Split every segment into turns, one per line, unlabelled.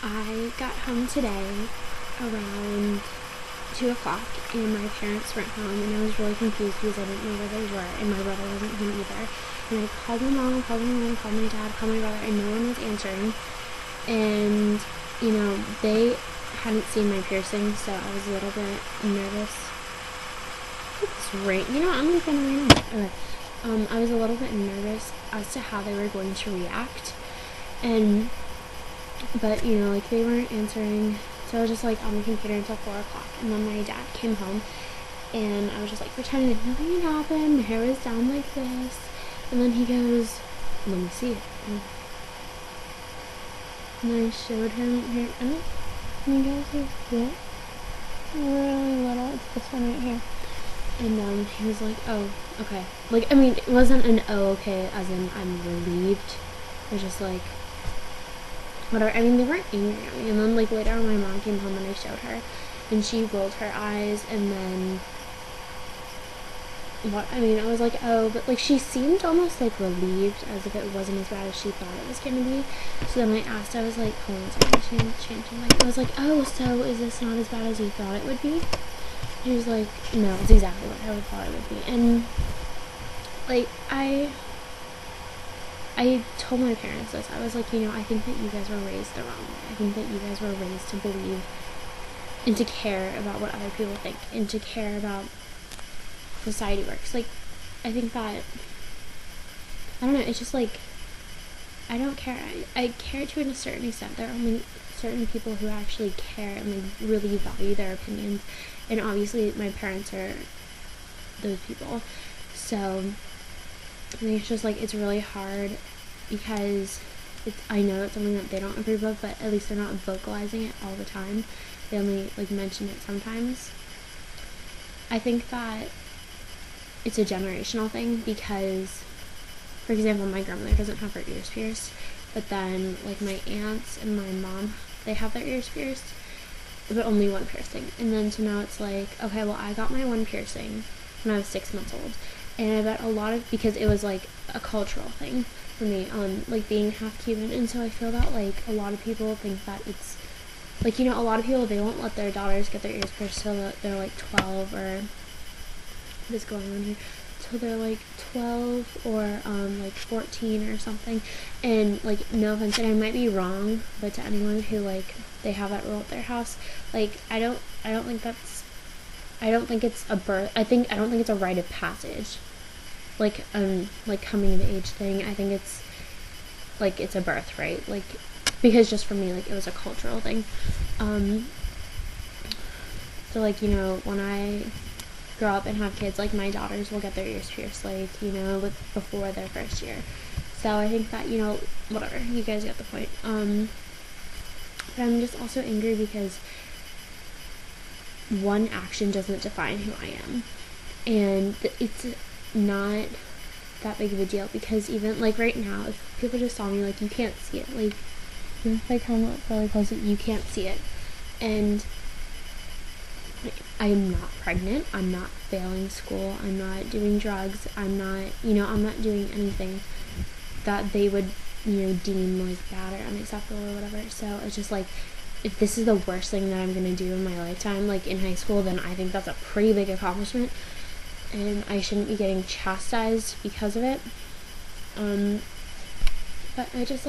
I got home today around 2 o'clock, and my parents weren't home, and I was really confused because I didn't know where they were, and my brother wasn't home either. And I called my mom, called my dad, called my brother, and no one was answering. And, they hadn't seen my piercing, so I was a little bit nervous. It's rain. I'm like gonna rain. Okay. I was a little bit nervous as to how they were going to react, but they weren't answering, so I was just on the computer until 4 o'clock, and then my dad came home, and I was just pretending like nothing had happened. My hair was down like this, and then he goes, "Let me see it." And I showed him here. Oh, can you guys see it? Really little. It's this one right here. And he was like, "Oh, okay." It wasn't an "oh, okay" as in I'm relieved. It was just whatever. They weren't angry at me. And then later on, my mom came home and I showed her, and she rolled her eyes, and then I was like, "Oh," but she seemed almost relieved, as if it wasn't as bad as she thought it was gonna be. So then I asked, I was like, "Hold on a second, changing." I was like, "Oh, so is this not as bad as you thought it would be?" He was like, "No, it's exactly what I would thought it would be." And I told my parents this. I was like, I think that you guys were raised the wrong way. I think that you guys were raised to believe and to care about what other people think and to care about society works. I think that, I don't know, it's just I don't care. I care to a certain extent. There are only certain people who actually care and really value their opinions, and obviously my parents are those people. So I think it's just it's really hard because I know it's something that they don't approve of, but at least they're not vocalizing it all the time. They only mention it sometimes. I think that it's a generational thing because, for example, my grandmother doesn't have her ears pierced, but then my aunts and my mom, they have their ears pierced, but only one piercing. And then so now it's okay, well, I got my one piercing when I was 6 months old, and I bet because it was a cultural thing for me, being half Cuban, and so I feel that a lot of people think that it's a lot of people, they won't let their daughters get their ears pierced till they're 12, or what is going on here, till they're 12 or 14 or something. And no offense, and I might be wrong, but to anyone who they have that rule at their house, I don't think it's a birth. I don't think it's a rite of passage, coming of age thing. I think it's it's a birthright, because just for me, it was a cultural thing. So when I grow up and have kids, my daughters will get their ears pierced, before their first year. So I think that, whatever, you guys get the point. But I'm just also angry because one action doesn't define who I am, and it's not that big of a deal, because even right now, if people just saw me, you can't see it, even if I come up really close, you can't see it. And I am not pregnant, I'm not failing school, I'm not doing drugs, I'm not doing anything that they would deem bad or unacceptable or whatever. So it's just if this is the worst thing that I'm gonna do in my lifetime, in high school, then I think that's a pretty big accomplishment, and I shouldn't be getting chastised because of it. But I just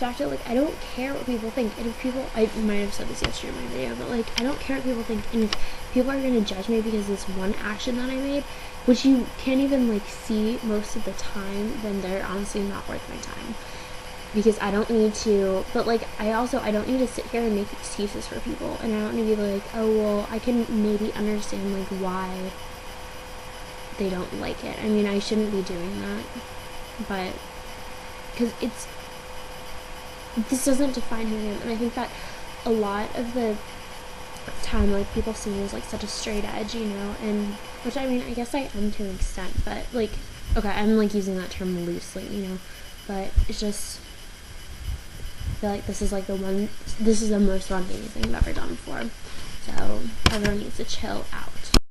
back to I don't care what people think. And if people, I might have said this yesterday in my video, but I don't care what people think. And if people are gonna judge me because this one action that I made, which you can't even see most of the time, then they're honestly not worth my time. Because I don't need to, but I don't need to sit here and make excuses for people, and I don't need to be oh, well, I can maybe understand why they don't like it. I shouldn't be doing that, but because this doesn't define who I am. And I think that a lot of the time, people see me as such a straight edge, and which I guess I am to an extent, but okay, I'm using that term loosely, but it's just, I feel this is this is the most fun thing I've ever done before, so everyone needs to chill out.